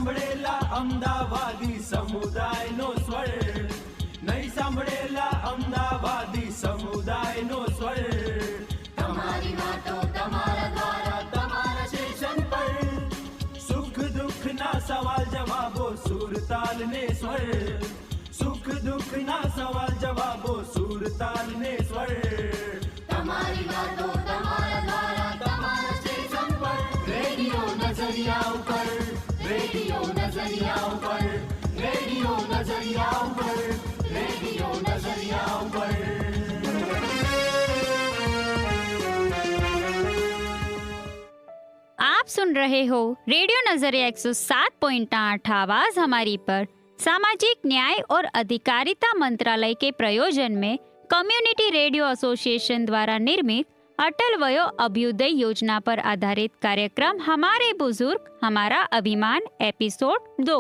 સાંભળેલા અમદાવાદી સમુદાયનો સ્વર, નહીં સાંભળેલા અમદાવાદી સમુદાયનો સ્વર. તમારી વાતો તમારા દ્વારા તમારા સ્ટેશન પર, સુખ દુઃખના સવાલ જવાબો સુરતાલ ને સ્વર, સુખ દુઃખના સવાલ જવાબો સુરતાલ ને સ્વર. તમારી વાતો તમારા દ્વારા તમારા સ્ટેશન પર, રેડિયો નજરિયા ઉપર, રેડિયો નજરિયા ઉપર, રેડિયો નજરિયા ઉપર, રેડિયો નજરિયા ઉપર. आप सुन रहे हो रेडियो नजरिया 107.8 आवाज हमारी पर सामाजिक न्याय और अधिकारिता मंत्रालय के प्रयोजन में कम्युनिटी रेडियो एसोसिएशन द्वारा निर्मित अटल वयो अभ्युदय योजना पर आधारित कार्यक्रम हमारे बुजुर्ग हमारा अभिमान एपिसोड 2।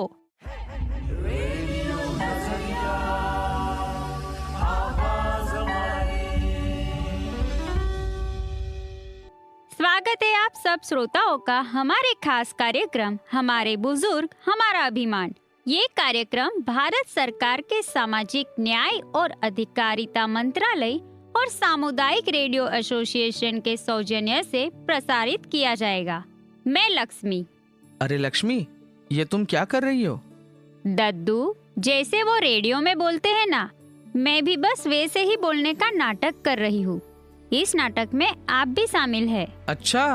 स्वागत है आप सब श्रोताओं का हमारे खास कार्यक्रम हमारे बुजुर्ग हमारा अभिमान। ये कार्यक्रम भारत सरकार के सामाजिक न्याय और अधिकारिता मंत्रालय और सामुदायिक रेडियो एसोसिएशन के सौजन्य से प्रसारित किया जाएगा। मैं लक्ष्मी। अरे लक्ष्मी, ये तुम क्या कर रही हो? दद्दू, जैसे वो रेडियो में बोलते हैं ना, मैं भी बस वैसे ही बोलने का नाटक कर रही हूँ। इस नाटक में आप भी शामिल है। अच्छा।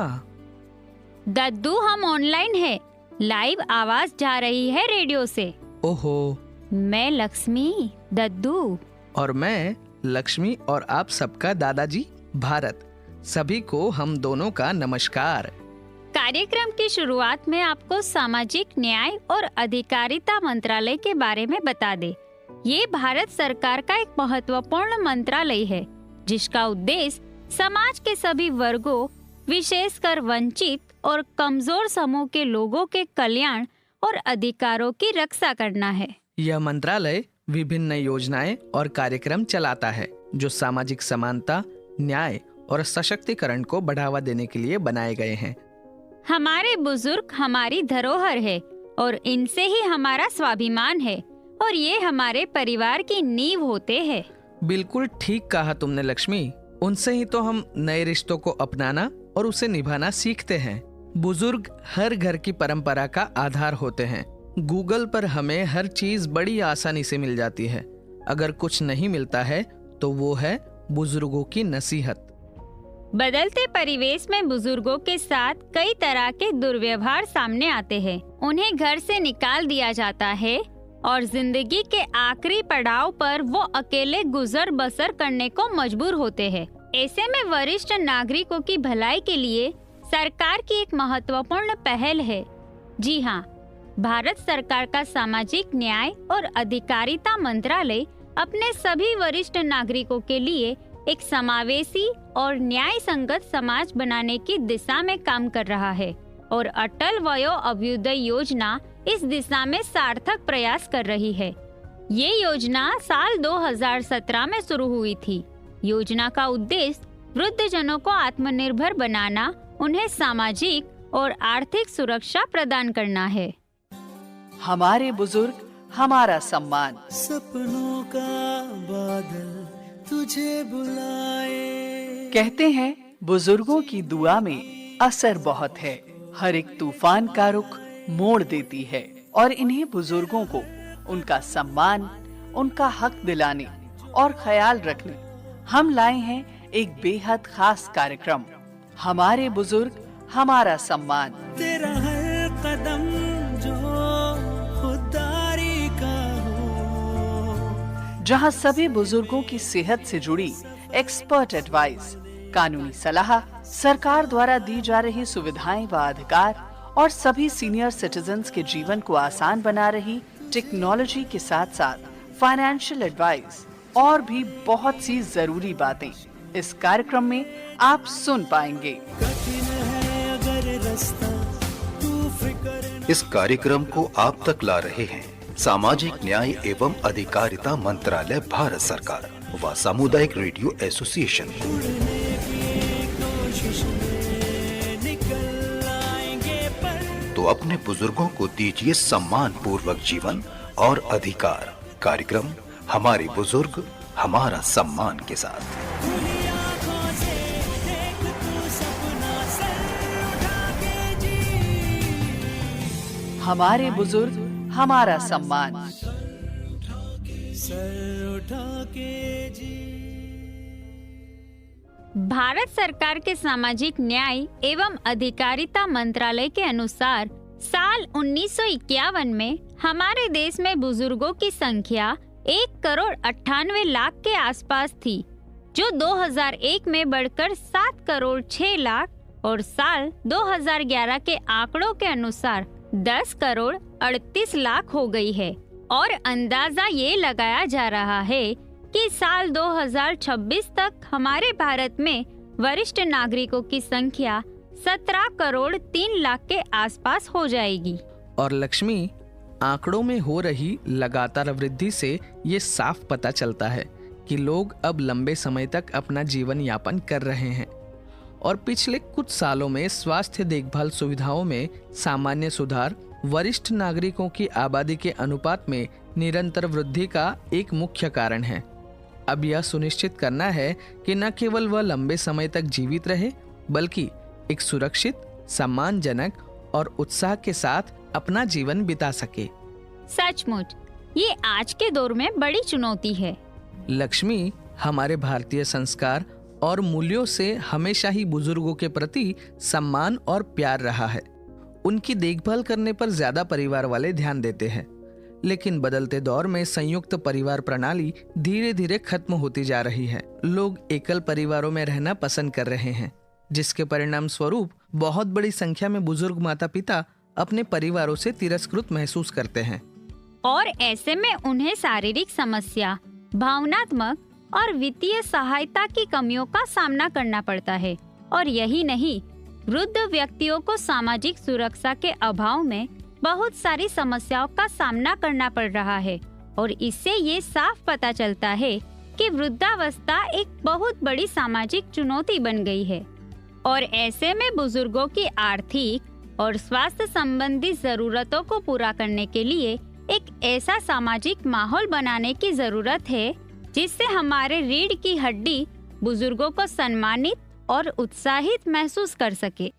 दद्दू, हम ऑनलाइन है, लाइव आवाज जा रही है रेडियो से। ओहो। मैं लक्ष्मी, दद्दू और मैं लक्ष्मी और आप सबका दादाजी भारत। सभी को हम दोनों का नमस्कार। कार्यक्रम की शुरुआत में आपको सामाजिक न्याय और अधिकारिता मंत्रालय के बारे में बता दे। ये भारत सरकार का एक महत्वपूर्ण मंत्रालय है जिसका उद्देश्य समाज के सभी वर्गों, विशेषकर वंचित और कमजोर समूह के लोगों के कल्याण और अधिकारों की रक्षा करना है। यह मंत्रालय विभिन्न योजनाएं और कार्यक्रम चलाता है जो सामाजिक समानता, न्याय और सशक्तिकरण को बढ़ावा देने के लिए बनाए गए हैं। हमारे बुजुर्ग हमारी धरोहर है और इनसे ही हमारा स्वाभिमान है और ये हमारे परिवार की नींव होते हैं। बिल्कुल ठीक कहा तुमने लक्ष्मी। उनसे ही तो हम नए रिश्तों को अपनाना और उसे निभाना सीखते हैं। बुजुर्ग हर घर की परंपरा का आधार होते हैं। गूगल पर हमें हर चीज बड़ी आसानी से मिल जाती है। अगर कुछ नहीं मिलता है तो वो है बुजुर्गों की नसीहत। बदलते परिवेश में बुजुर्गों के साथ कई तरह के दुर्व्यवहार सामने आते हैं। उन्हें घर से निकाल दिया जाता है और जिंदगी के आखिरी पड़ाव पर वो अकेले गुजर बसर करने को मजबूर होते हैं। ऐसे में वरिष्ठ नागरिकों की भलाई के लिए सरकार की एक महत्वपूर्ण पहल है। जी हाँ, भारत सरकार का सामाजिक न्याय और अधिकारिता मंत्रालय अपने सभी वरिष्ठ नागरिकों के लिए एक समावेशी और न्याय संगत समाज बनाने की दिशा में काम कर रहा है और अटल वयो अभ्युदय योजना इस दिशा में सार्थक प्रयास कर रही है। ये योजना साल 2017 में शुरू हुई थी। योजना का उद्देश्य वृद्धजनों को आत्मनिर्भर बनाना, उन्हें सामाजिक और आर्थिक सुरक्षा प्रदान करना है। हमारे बुजुर्ग हमारा सम्मान। सपनों का बादल तुझे बुलाए। कहते हैं बुजुर्गों की दुआ में असर बहुत है। हर एक तूफान का रुख मोड़ देती है और इन्हीं बुजुर्गों को उनका सम्मान, उनका हक दिलाने और ख्याल रखने हम लाए हैं एक बेहद खास कार्यक्रम, हमारे बुजुर्ग हमारा सम्मान। तेरा हर कदम जो खुदारी का हो, जहां सभी बुजुर्गों की सेहत से जुड़ी एक्सपर्ट एडवाइस, कानूनी सलाह, सरकार द्वारा दी जा रही सुविधाएं व अधिकार और सभी सीनियर सिटीजन्स के जीवन को आसान बना रही टेक्नोलॉजी के साथ साथ फाइनेंशियल एडवाइस और भी बहुत सी जरूरी बातें इस कार्यक्रम में आप सुन पाएंगे। इस कार्यक्रम को आप तक ला रहे हैं सामाजिक न्याय एवं अधिकारिता मंत्रालय भारत सरकार व सामुदायिक रेडियो एसोसिएशन। तो अपने बुजुर्गों को दीजिए सम्मान पूर्वक जीवन और अधिकार। कार्यक्रम हमारे बुजुर्ग हमारा सम्मान के साथ। खुली आंखों से देख तू सपना, सर उठा के जी। हमारे बुजुर्ग हमारा सम्मान। सर उठा के जी। भारत सरकार के सामाजिक न्याय एवं अधिकारिता मंत्रालय के अनुसार साल 1951 में हमारे देश में बुजुर्गों की संख्या 1,98,00,000 के आसपास थी, जो 2001 में बढ़कर 7,06,00,000 और साल 2011 के आंकड़ों के अनुसार 10,38,00,000 हो गई है। और अंदाजा ये लगाया जा रहा है कि साल 2026 तक हमारे भारत में वरिष्ठ नागरिकों की संख्या 17,03,00,000 के आसपास हो जाएगी। और लक्ष्मी, आंकड़ों में हो रही लगातार वृद्धि से ये साफ पता चलता है कि लोग अब लंबे समय तक अपना जीवन यापन कर रहे हैं और पिछले कुछ सालों में स्वास्थ्य देखभाल सुविधाओं में सामान्य सुधार वरिष्ठ नागरिकों की आबादी के अनुपात में निरंतर वृद्धि का एक मुख्य कारण है। अब यह सुनिश्चित करना है कि न केवल वह लंबे समय तक जीवित रहे, बल्कि एक सुरक्षित, सम्मानजनक और उत्साह के साथ अपना जीवन बिता सके। सचमुच ये आज के दौर में बड़ी चुनौती है। लक्ष्मी, हमारे भारतीय संस्कार और मूल्यों से हमेशा ही बुजुर्गों के प्रति सम्मान और प्यार रहा है। उनकी देखभाल करने पर ज्यादा परिवार वाले ध्यान देते हैं, लेकिन बदलते दौर में संयुक्त परिवार प्रणाली धीरे धीरे खत्म होती जा रही है। लोग एकल परिवारों में रहना पसंद कर रहे हैं, जिसके परिणाम स्वरूप बहुत बड़ी संख्या में बुजुर्ग माता पिता अपने परिवारों से तिरस्कृत महसूस करते हैं। और ऐसे में उन्हें शारीरिक समस्या, भावनात्मक और वित्तीय सहायता की कमियों का सामना करना पड़ता है। और यही नहीं, वृद्ध व्यक्तियों को सामाजिक सुरक्षा के अभाव में बहुत सारी समस्याओं का सामना करना पड़ रहा है। और इससे ये साफ पता चलता है कि वृद्धावस्था एक बहुत बड़ी सामाजिक चुनौती बन गई है। और ऐसे में बुजुर्गों की आर्थिक और स्वास्थ्य संबंधी जरूरतों को पूरा करने के लिए एक ऐसा सामाजिक माहौल बनाने की जरूरत है जिससे हमारे रीढ़ की हड्डी बुजुर्गों को सम्मानित और उत्साहित महसूस कर सके।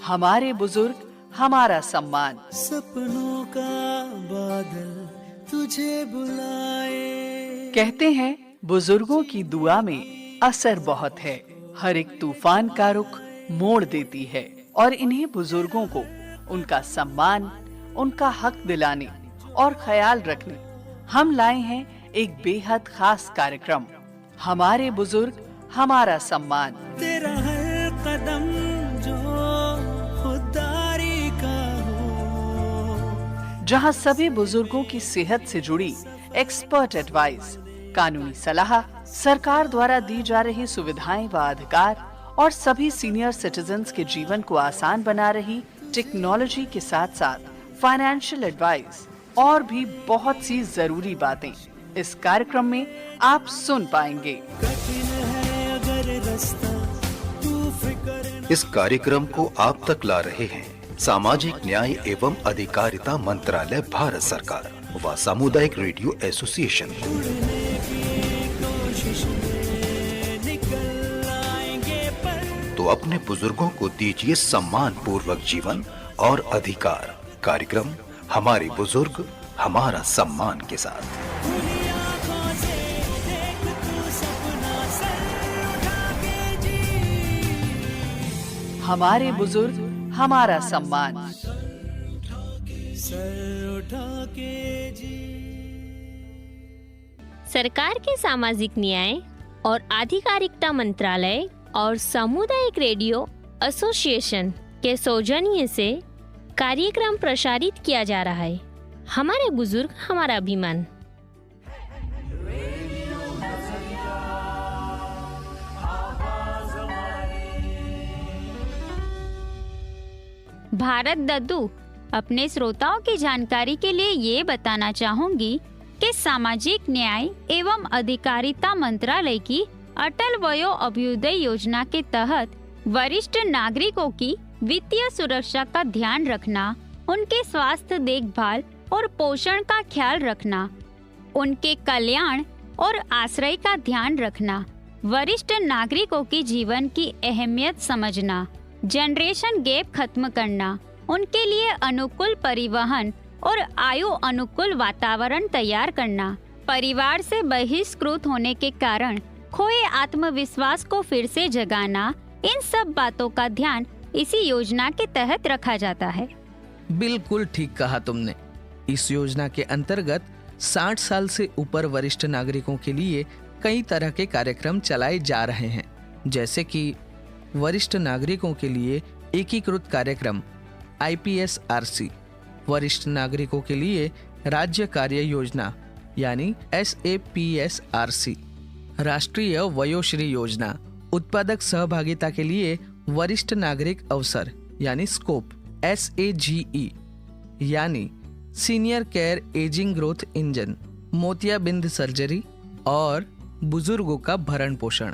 हमारे बुजुर्ग हमारा सम्मान। सपनों का बादल तुझे बुलाए। कहते हैं बुजुर्गों की दुआ में असर बहुत है। हर एक तूफान का रुख मोड़ देती है। और इन्हीं बुजुर्गों को उनका सम्मान, उनका हक दिलाने और ख्याल रखने हम लाए हैं एक बेहद खास कार्यक्रम, हमारे बुजुर्ग हमारा सम्मान। तेरा हर कदम जो खुददारी का हो, जहां सभी बुजुर्गों की सेहत से जुड़ी एक्सपर्ट एडवाइस, कानूनी सलाह, सरकार द्वारा दी जा रही सुविधाएं व अधिकार और सभी सीनियर सिटीजन्स के जीवन को आसान बना रही टेक्नोलॉजी के साथ साथ फाइनेंशियल एडवाइस और भी बहुत सी जरूरी बातें इस कार्यक्रम में आप सुन पाएंगे। कठिन है अगर रास्ता, तू फिक्र इस कार्यक्रम को आप तक ला रहे हैं सामाजिक न्याय एवं अधिकारिता मंत्रालय, भारत सरकार व सामुदायिक रेडियो एसोसिएशन। कोशिश में निकल आएंगे पर तो अपने बुजुर्गों को दीजिए सम्मान पूर्वक जीवन और अधिकार। कार्यक्रम हमारे बुजुर्ग हमारा सम्मान के साथ। खुली आंखों से देख तू सपना, सर उठा के जी। हमारे बुजुर्ग हमारा सम्मान। सर उठा के जी। सरकार के सामाजिक न्याय और आधिकारिकता मंत्रालय और सामुदायिक रेडियो एसोसिएशन के सौजन्य से कार्यक्रम प्रसारित किया जा रहा है, हमारे बुजुर्ग हमारा अभिमान। भारत दद्दू अपने श्रोताओं की जानकारी के लिए ये बताना चाहूंगी कि सामाजिक न्याय एवं अधिकारिता मंत्रालय की अटल वयो अभ्युदय योजना के तहत वरिष्ठ नागरिकों की वित्तीय सुरक्षा का ध्यान रखना, उनके स्वास्थ्य देखभाल और पोषण का ख्याल रखना, उनके कल्याण और आश्रय का ध्यान रखना, वरिष्ठ नागरिकों की जीवन की अहमियत समझना, जनरेशन गैप खत्म करना, उनके लिए अनुकूल परिवहन और आयु अनुकूल वातावरण तैयार करना, परिवार से बहिष्कृत होने के कारण खोए आत्मविश्वास को फिर से जगाना, इन सब बातों का ध्यान इसी योजना के तहत रखा जाता है। बिल्कुल ठीक कहा तुमने। इस योजना के अंतर्गत 60 साल से ऊपर वरिष्ठ नागरिकों के लिए कई तरह के कार्यक्रम चलाए जा रहे हैं, जैसे कि वरिष्ठ नागरिकों के लिए एकीकृत कार्यक्रम IPSRC, वरिष्ठ नागरिकों के लिए राज्य कार्य योजना यानी SAPSRC, राष्ट्रीय वयोश्री योजना, उत्पादक सहभागिता के लिए वरिष्ठ नागरिक अवसर यानी स्कोप SAGE, यानी senior care ageing growth engine, मोतियाबिंद सर्जरी और बुजुर्गों का भरण पोषण।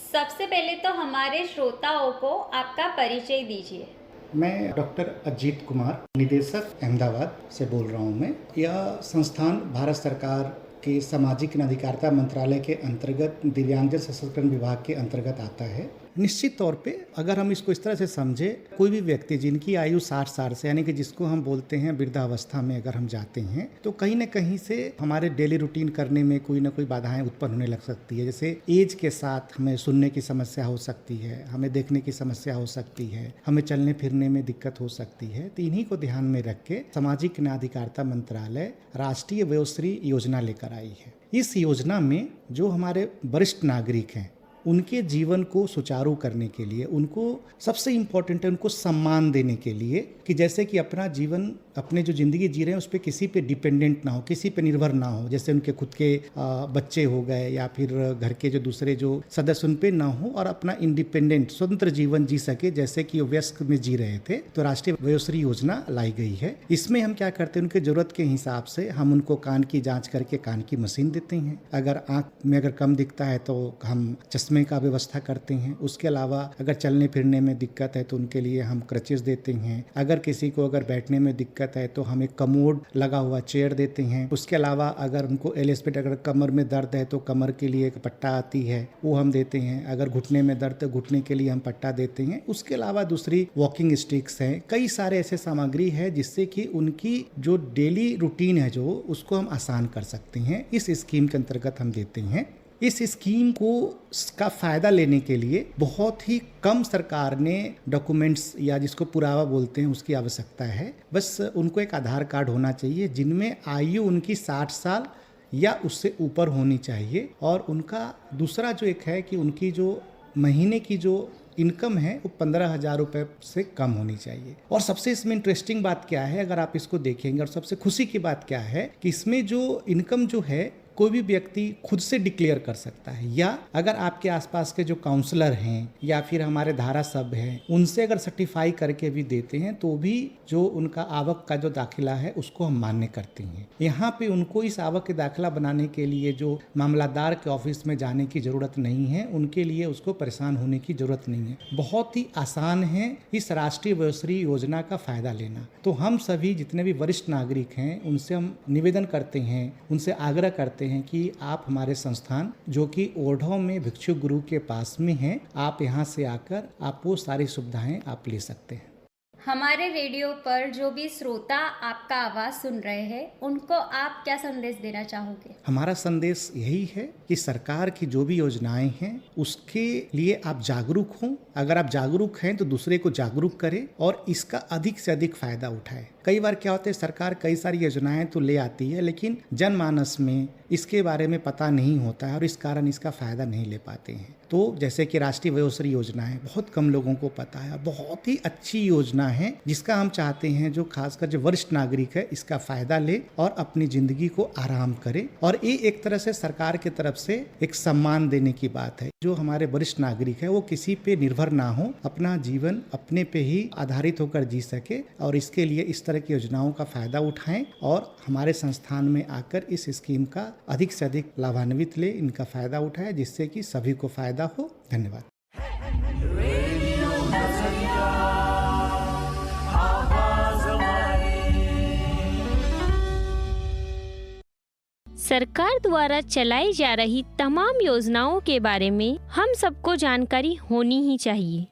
सबसे पहले तो हमारे श्रोताओं को आपका परिचय दीजिए। मैं डॉक्टर अजीत कुमार, निदेशक अहमदाबाद से बोल रहा हूँ। मैं यह संस्थान भारत सरकार के सामाजिक न्याय अधिकारिता मंत्रालय के अंतर्गत दिव्यांगजन सशक्तिकरण विभाग के अंतर्गत आता है। निश्चित तौर पे अगर हम इसको इस तरह से समझे, कोई भी व्यक्ति जिनकी आयु 60 साल से यानी कि जिसको हम बोलते हैं वृद्धावस्था में अगर हम जाते हैं तो कहीं ना कहीं से हमारे डेली रूटीन करने में कोई ना कोई बाधाएं उत्पन्न होने लग सकती है। जैसे एज के साथ हमें सुनने की समस्या हो सकती है, हमें देखने की समस्या हो सकती है, हमें चलने फिरने में दिक्कत हो सकती है। तो इन्हीं को ध्यान में रख के सामाजिक न्याय अधिकारिता मंत्रालय राष्ट्रीय वयोश्री योजना लेकर आई है। इस योजना में जो हमारे वरिष्ठ नागरिक हैं उनके जीवन को सुचारू करने के लिए, उनको सबसे इम्पोर्टेंट है उनको सम्मान देने के लिए कि जैसे कि अपना जीवन, अपने जो ज़िंदगी जी रहे हैं उस पर किसी पे डिपेंडेंट ना हो, किसी पे निर्भर ना हो। जैसे उनके खुद के बच्चे हो गए या फिर घर के जो दूसरे जो सदस्य उन पे ना हो और अपना इंडिपेंडेंट स्वतंत्र जीवन जी सके जैसे कि वो वयस्क में जी रहे थे। तो राष्ट्रीय वयोश्री योजना लाई गई है। इसमें हम क्या करते हैं, उनके ज़रूरत के हिसाब से हम उनको कान की जाँच करके कान की मशीन देते हैं। अगर आँख में अगर कम दिखता है तो हम चश्मे का व्यवस्था करते हैं। उसके अलावा अगर चलने फिरने में दिक्कत है तो उनके लिए हम क्रचेस देते हैं। अगर किसी को अगर बैठने में दिक्कत है तो हम एक कमोड लगा हुआ चेयर देते हैं। उसके अलावा अगर उनको एलिस्पेट, अगर कमर में दर्द है तो कमर के लिए एक पट्टा आती है वो हम देते हैं। अगर घुटने में दर्द है घुटने के लिए हम पट्टा देते हैं। उसके अलावा दूसरी वॉकिंग स्टिक्स हैं। कई सारे ऐसे सामग्री है जिससे कि उनकी जो डेली रूटीन है जो उसको हम आसान कर सकते हैं। इस स्कीम के अंतर्गत हम देते हैं। इस स्कीम को का फ़ायदा लेने के लिए बहुत ही कम सरकार ने डॉक्यूमेंट्स या जिसको पुरावा बोलते हैं उसकी आवश्यकता है। बस उनको एक आधार कार्ड होना चाहिए जिनमें आयु उनकी 60 साल या उससे ऊपर होनी चाहिए। और उनका दूसरा जो एक है कि उनकी जो महीने की जो इनकम है वो 15,000 रुपये से कम होनी चाहिए। और सबसे इसमें इंटरेस्टिंग बात क्या है, अगर आप इसको देखेंगे, और सबसे खुशी की बात क्या है कि इसमें जो इनकम जो है कोई भी व्यक्ति खुद से डिक्लेयर कर सकता है, या अगर आपके आसपास के जो काउंसलर हैं या फिर हमारे धारासभ्य हैं उनसे अगर सर्टिफाई करके भी देते हैं तो भी जो उनका आवक का जो दाखिला है उसको हम मान्य करते हैं। यहाँ पे उनको इस आवक के दाखिला बनाने के लिए जो मामलादार के ऑफिस में जाने की ज़रूरत नहीं है, उनके लिए उसको परेशान होने की ज़रूरत नहीं है। बहुत ही आसान है इस राष्ट्रीय वयोश्री योजना का फ़ायदा लेना। तो हम सभी जितने भी वरिष्ठ नागरिक हैं उनसे हम निवेदन करते हैं, उनसे आग्रह करते हैं कि आप हमारे संस्थान जो कि ओढ़व में भिक्षु गुरु के पास में है, आप यहाँ से आकर आप वो सारी सुविधाएं आप ले सकते हैं। हमारे रेडियो पर जो भी श्रोता आपका आवाज सुन रहे हैं उनको आप क्या संदेश देना चाहोगे? हमारा संदेश यही है कि सरकार की जो भी योजनाएं हैं उसके लिए आप जागरूक हों। अगर आप जागरूक हैं तो दूसरे को जागरूक करें और इसका अधिक से अधिक फायदा उठाएं। कई बार क्या होता है, सरकार कई सारी योजनाएं तो ले आती है लेकिन जनमानस में इसके बारे में पता नहीं होता है और इस कारण इसका फायदा नहीं ले पाते हैं। तो जैसे कि राष्ट्रीय वयोश्री योजना है, बहुत कम लोगों को पता है, बहुत ही अच्छी योजना है जिसका हम चाहते हैं जो खासकर जो वरिष्ठ नागरिक है इसका फायदा ले और अपनी जिंदगी को आराम करे। और ये एक तरह से सरकार की तरफ से एक सम्मान देने की बात है। जो हमारे वरिष्ठ नागरिक है वो किसी पे निर्भर ना हो, अपना जीवन अपने पे ही आधारित होकर जी सके और इसके लिए इस तरह की योजनाओं का फायदा उठाएं और हमारे संस्थान में आकर इस स्कीम का अधिक से अधिक लाभान्वित ले, इनका फायदा उठाएं जिससे कि सभी को फायदा हो। धन्यवाद। सरकार द्वारा चलाई जा रही तमाम योजनाओं के बारे में हम सबको जानकारी होनी ही चाहिए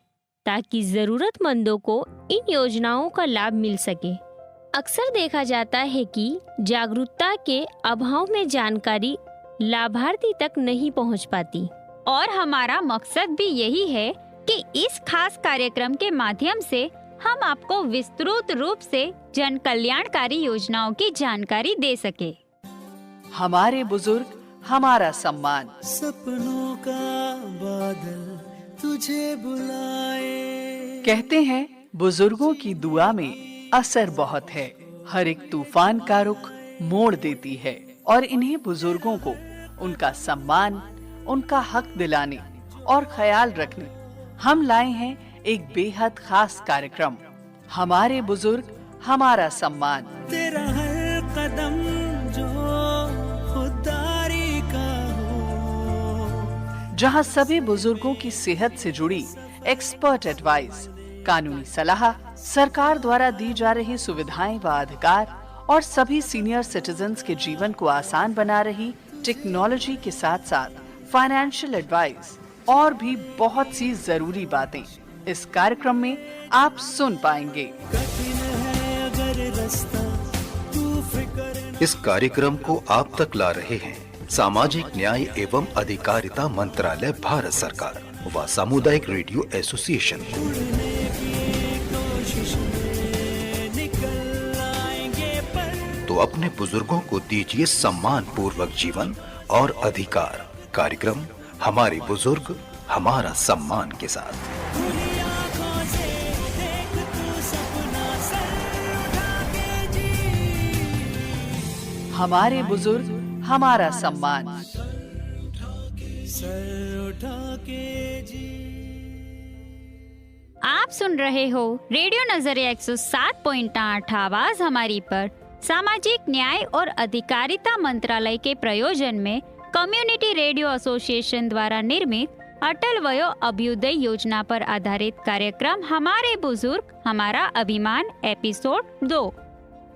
ताकि जरूरतमंदों को इन योजनाओं का लाभ मिल सके। अक्सर देखा जाता है कि जागरूकता के अभाव में जानकारी लाभार्थी तक नहीं पहुंच पाती। और हमारा मकसद भी यही है कि इस खास कार्यक्रम के माध्यम से हम आपको विस्तृत रूप से जन कल्याणकारी योजनाओं की जानकारी दे सके। हमारे बुजुर्ग हमारा सम्मान। सपनों का बादल तुझे बुलाए। कहते हैं बुजुर्गों की दुआ में असर बहुत है। हर एक तूफान का रुख मोड़ देती है और इन्हीं बुजुर्गों को उनका सम्मान, उनका हक दिलाने और ख्याल रखने हम लाए हैं एक बेहद खास कार्यक्रम, हमारे बुजुर्ग हमारा सम्मान। तेरा हर कदम जो खुददारी का हो, जहां सभी बुजुर्गों की सेहत से जुड़ी एक्सपर्ट एडवाइस, कानूनी सलाह, सरकार द्वारा दी जा रही सुविधाएं व अधिकार और सभी सीनियर सिटीजन्स के जीवन को आसान बना रही टेक्नोलॉजी के साथ साथ फाइनेंशियल एडवाइस और भी बहुत सी जरूरी बातें इस कार्यक्रम में आप सुन पाएंगे। कठिन है अगर रास्ता, तू फिक्र इस कार्यक्रम को आप तक ला रहे हैं सामाजिक न्याय एवं अधिकारिता मंत्रालय, भारत सरकार व सामुदायिक रेडियो एसोसिएशन। कोशिश में निकल आएंगे पर तो अपने बुजुर्गों को दीजिए सम्मान पूर्वक जीवन और अधिकार। कार्यक्रम हमारे बुजुर्ग हमारा सम्मान के साथ। खुली आंखों से देख तू सपना सर उठा के जी। हमारे बुजुर्ग हमारा सम्मान। सर उठा के जी। आप सुन रहे हो रेडियो नजरिया 107.8 आवाज हमारी पर सामाजिक न्याय और अधिकारिता मंत्रालय के प्रयोजन में कम्युनिटी रेडियो एसोसिएशन द्वारा निर्मित अटल वयो अभ्युदय योजना पर आधारित कार्यक्रम हमारे बुजुर्ग हमारा अभिमान एपिसोड 2।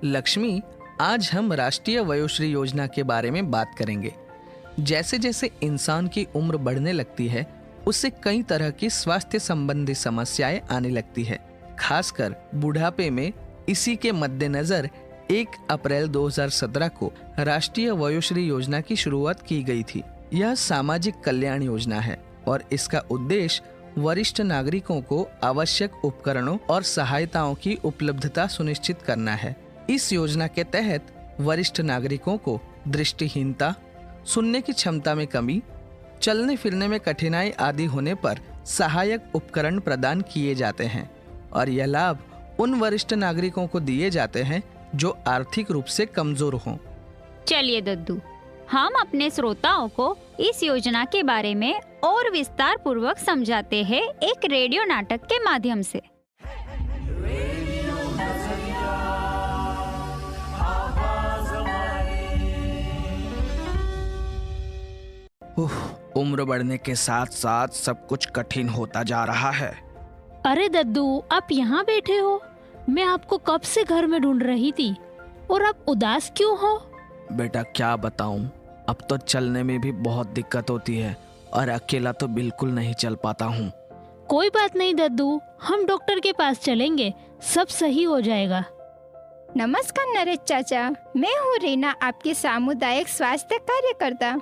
लक्ष्मी, आज हम राष्ट्रीय वयोश्री योजना के बारे में बात करेंगे। जैसे जैसे इंसान की उम्र बढ़ने लगती है उससे कई तरह की स्वास्थ्य संबंधी समस्याएं आने लगती है। खासकर बुढ़ापे में इसी के मद्देनजर 1 अप्रैल 2017 को राष्ट्रीय वयोश्री योजना की शुरुआत की गई थी। यह सामाजिक कल्याण योजना है और इसका उद्देश्य वरिष्ठ नागरिकों को आवश्यक उपकरणों और सहायताओं की उपलब्धता सुनिश्चित करना है। इस योजना के तहत वरिष्ठ नागरिकों को दृष्टिहीनता, सुनने की क्षमता में कमी, चलने फिरने में कठिनाई आदि होने पर सहायक उपकरण प्रदान किए जाते हैं और यह लाभ उन वरिष्ठ नागरिकों को दिए जाते हैं जो आर्थिक रूप से कमजोर हों। चलिए दद्दू, हम अपने श्रोताओं को इस योजना के बारे में और विस्तार पूर्वक समझाते हैं एक रेडियो नाटक के माध्यम से। उम्र बढ़ने के साथ साथ सब कुछ कठिन होता जा रहा है। अरे दद्दू, आप यहाँ बैठे हो? मैं आपको कब से घर में ढूंढ रही थी। और आप उदास क्यों हो? बेटा क्या बताऊं, अब तो चलने में भी बहुत दिक्कत होती है और अकेला तो बिल्कुल नहीं चल पाता हूँ। कोई बात नहीं दद्दू, हम डॉक्टर के पास चलेंगे, सब सही हो जाएगा। नमस्कार नरेश चाचा, मैं हूँ रीना, आपकी सामुदायिक स्वास्थ्य कार्यकर्ता।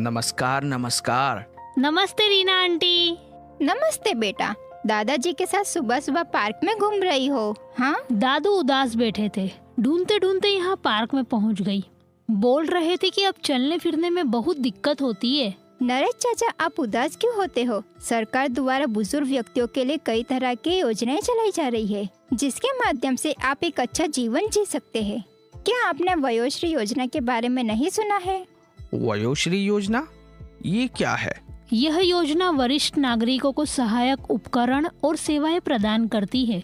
नमस्कार नमस्कार। नमस्ते रीना आंटी। नमस्ते बेटा, दादाजी के साथ सुबह सुबह पार्क में घूम रही हो? हाँ, दादू उदास बैठे थे, ढूंढते ढूंढते यहाँ पार्क में पहुँच गई। बोल रहे थे कि अब चलने फिरने में बहुत दिक्कत होती है। नरेश चाचा, आप उदास क्यों होते हो? सरकार द्वारा बुजुर्ग व्यक्तियों के लिए कई तरह की योजनाएं चलाई जा रही है जिसके माध्यम से आप एक अच्छा जीवन जी सकते हैं। क्या आपने वयोश्री योजना के बारे में नहीं सुना है? वयोश्री योजना, ये क्या है? यह योजना वरिष्ठ नागरिकों को सहायक उपकरण और सेवाएं प्रदान करती है,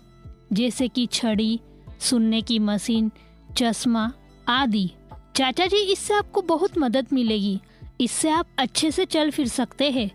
जैसे कि छड़ी, सुनने की मशीन, चश्मा आदि। चाचा जी, इससे आपको बहुत मदद मिलेगी। इससे आप अच्छे से चल फिर सकते हैं।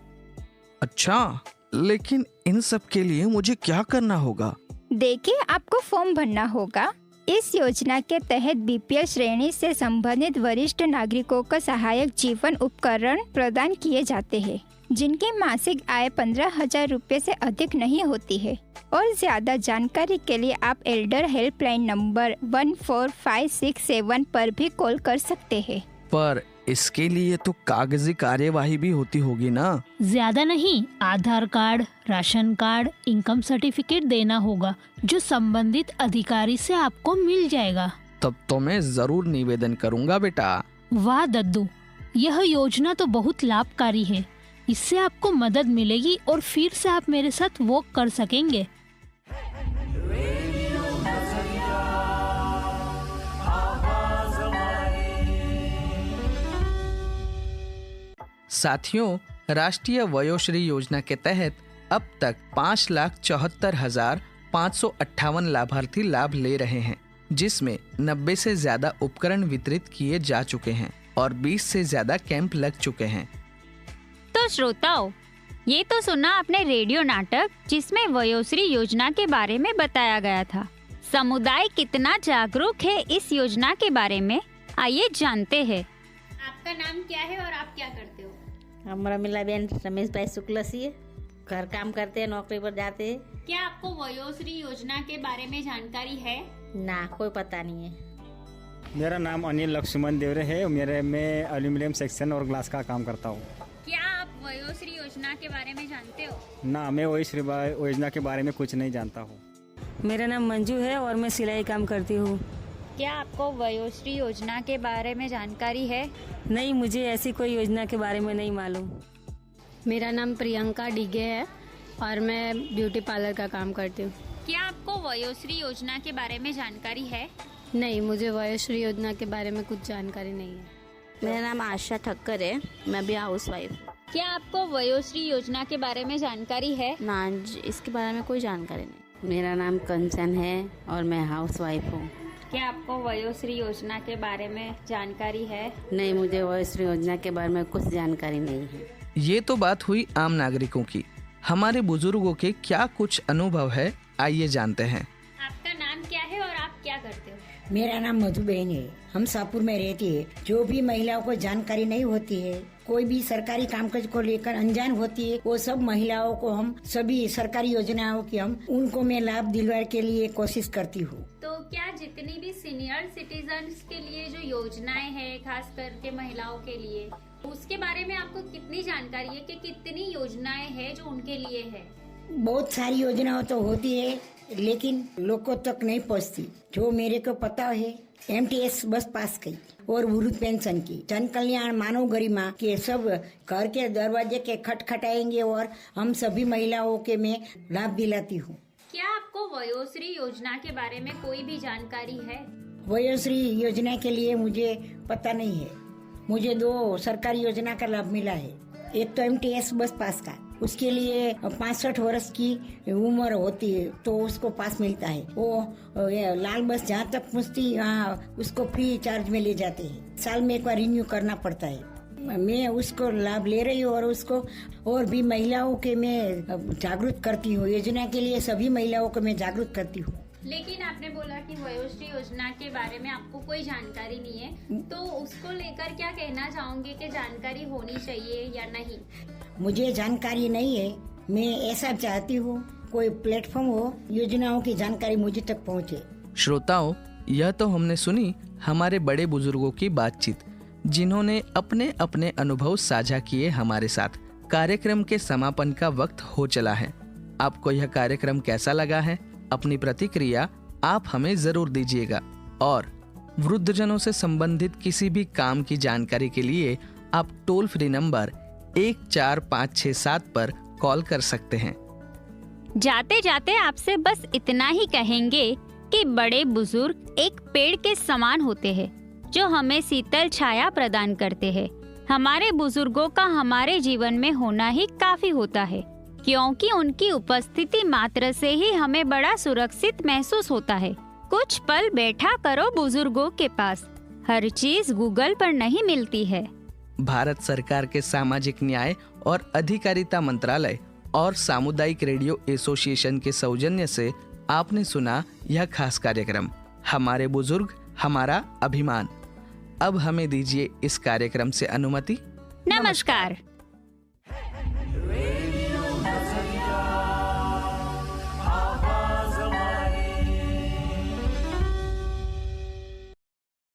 अच्छा, लेकिन इन सब के लिए मुझे क्या करना होगा? देखिए, आपको फॉर्म भरना होगा। इस योजना के तहत बीपीएल श्रेणी से संबंधित वरिष्ठ नागरिकों को सहायक जीवन उपकरण प्रदान किए जाते हैं, जिनकी मासिक आय 15,000 रुपये से अधिक नहीं होती है। और ज्यादा जानकारी के लिए आप एल्डर हेल्पलाइन नंबर 14567 पर भी कॉल कर सकते हैं। पर इसके लिए तो कागजी कार्यवाही भी होती होगी ना? ज्यादा नहीं, Aadhaar card, ration card, income certificate देना होगा, जो संबंधित अधिकारी से आपको मिल जाएगा। तब तो मैं जरूर निवेदन करूंगा बेटा। वाह दद्दू, यह योजना तो बहुत लाभकारी है। इससे आपको मदद मिलेगी और फिर से आप मेरे साथ वॉक कर सकेंगे। साथियों, राष्ट्रीय वयोश्री योजना के तहत अब तक 5,74,558 लाभार्थी लाभ ले रहे हैं, जिसमें 90 से ज्यादा उपकरण वितरित किए जा चुके हैं और 20 से ज्यादा कैंप लग चुके हैं। तो श्रोताओं, ये तो सुना आपने रेडियो नाटक जिसमें वयोश्री योजना के बारे में बताया गया था। समुदाय कितना जागरूक है इस योजना के बारे में, आइए जानते हैं। आपका नाम क्या है और आप क्या करते हो? हमारा मिला बहन रमेश भाई शुक्ला सी है। घर काम करते हैं, नौकरी पर जाते हैं। क्या आपको वयोश्री योजना के बारे में जानकारी है? ना, कोई पता नहीं है। मेरा नाम अनिल लक्ष्मण देवरे है। मैं एल्यूमिनियम सेक्शन और ग्लास का काम करता हूँ। क्या आप वयोश्री योजना के बारे में जानते हो? ना, मैं वयोश्री योजना के बारे में कुछ नहीं जानता हूँ। मेरा नाम मंजू है और मैं सिलाई काम करती हूँ। क्या आपको वयोश्री योजना के बारे में जानकारी है? नहीं, मुझे ऐसी कोई योजना के बारे में नहीं मालूम। मेरा नाम प्रियंका डिगे है और मैं ब्यूटी पार्लर का काम करती हूँ। क्या आपको वयोश्री योजना के बारे में जानकारी है? नहीं, मुझे वयोश्री योजना के बारे में कुछ जानकारी नहीं है। मेरा नाम आशा ठक्कर है, मैं भी हाउस वाइफ हूँ। क्या आपको वयोश्री योजना के बारे में जानकारी है? ना, इसके बारे में कोई जानकारी नहीं। मेरा नाम कंचन है और मैं हाउस वाइफ हूँ। क्या आपको वयोश्री योजना के बारे में जानकारी है? नहीं, मुझे वयोश्री योजना के बारे में कुछ जानकारी नहीं है। ये तो बात हुई आम नागरिकों की। हमारे बुजुर्गों के क्या कुछ अनुभव है, आइए जानते हैं। आपका नाम क्या है और आप क्या करते हो? मेरा नाम मधुबेन है। हम शाहपुर में रहती है। जो भी महिलाओं को जानकारी नहीं होती है, कोई भी सरकारी कामकाज को लेकर अनजान होती है, वो सब महिलाओं को हम सभी सरकारी योजनाओं की उनको मैं लाभ दिलवाने के लिए कोशिश करती हूँ। तो क्या जितनी भी सीनियर सिटीजन्स के लिए जो योजनाएं हैं, खास करके महिलाओं के लिए, उसके बारे में आपको कितनी जानकारी है कि कितनी योजनाएं हैं जो उनके लिए है? बहुत सारी योजनाएं तो होती है, लेकिन लोगों तक नहीं पहुँचती। जो मेरे को पता है, MTS बस पास की और वृद्ध पेंशन की, जन कल्याण, मानव गरिमा के सब घर के दरवाजे के खटखटाएंगे और हम सभी महिलाओं के मैं लाभ दिलाती हूँ। क्या आपको वयोश्री योजना के बारे में कोई भी जानकारी है? वयोश्री योजना के लिए मुझे पता नहीं है। मुझे 2 सरकारी योजना का लाभ मिला है। एक तो MTS बस पास का, उसके लिए 65 वर्ष की उम्र होती है तो उसको पास मिलता है। वो लाल बस जहाँ तक पहुँचती उसको फ्री चार्ज में ले जाते हैं। साल में एक बार रिन्यू करना पड़ता है। मैं उसको लाभ ले रही हूँ और उसको और भी महिलाओं के मैं जागरूक करती हूँ। योजना के लिए सभी महिलाओं को मैं जागरूक करती हूँ। लेकिन आपने बोला कि वयोश्री योजना के बारे में आपको कोई जानकारी नहीं है, तो उसको लेकर क्या कहना चाहोगे कि जानकारी होनी चाहिए या नहीं? मुझे जानकारी नहीं है। मैं ऐसा चाहती हूँ कोई प्लेटफॉर्म हो, योजनाओं की जानकारी मुझे तक पहुँचे। श्रोताओं, यह तो हमने सुनी हमारे बड़े बुजुर्गों की बातचीत, जिन्होंने अपने अपने अनुभव साझा किए हमारे साथ। कार्यक्रम के समापन का वक्त हो चला है। आपको यह कार्यक्रम कैसा लगा है? अपनी प्रतिक्रिया आप हमें जरूर दीजिएगा। और वृद्धजनों से संबंधित किसी भी काम की जानकारी के लिए आप टोल फ्री नंबर 14567 पर कॉल कर सकते हैं। जाते जाते आपसे बस इतना ही कहेंगे कि बड़े बुजुर्ग एक पेड़ के समान होते हैं, जो हमें शीतल छाया प्रदान करते हैं। हमारे बुजुर्गों का हमारे जीवन में होना ही काफी होता है, क्योंकि उनकी उपस्थिति मात्र से ही हमें बड़ा सुरक्षित महसूस होता है। कुछ पल बैठा करो बुजुर्गों के पास। हर चीज गूगल पर नहीं मिलती है। भारत सरकार के सामाजिक न्याय और अधिकारिता मंत्रालय और सामुदायिक रेडियो एसोसिएशन के सौजन्य से आपने सुना यह खास कार्यक्रम हमारे बुजुर्ग हमारा अभिमान। अब हमें दीजिए इस कार्यक्रम से अनुमति। नमस्कार।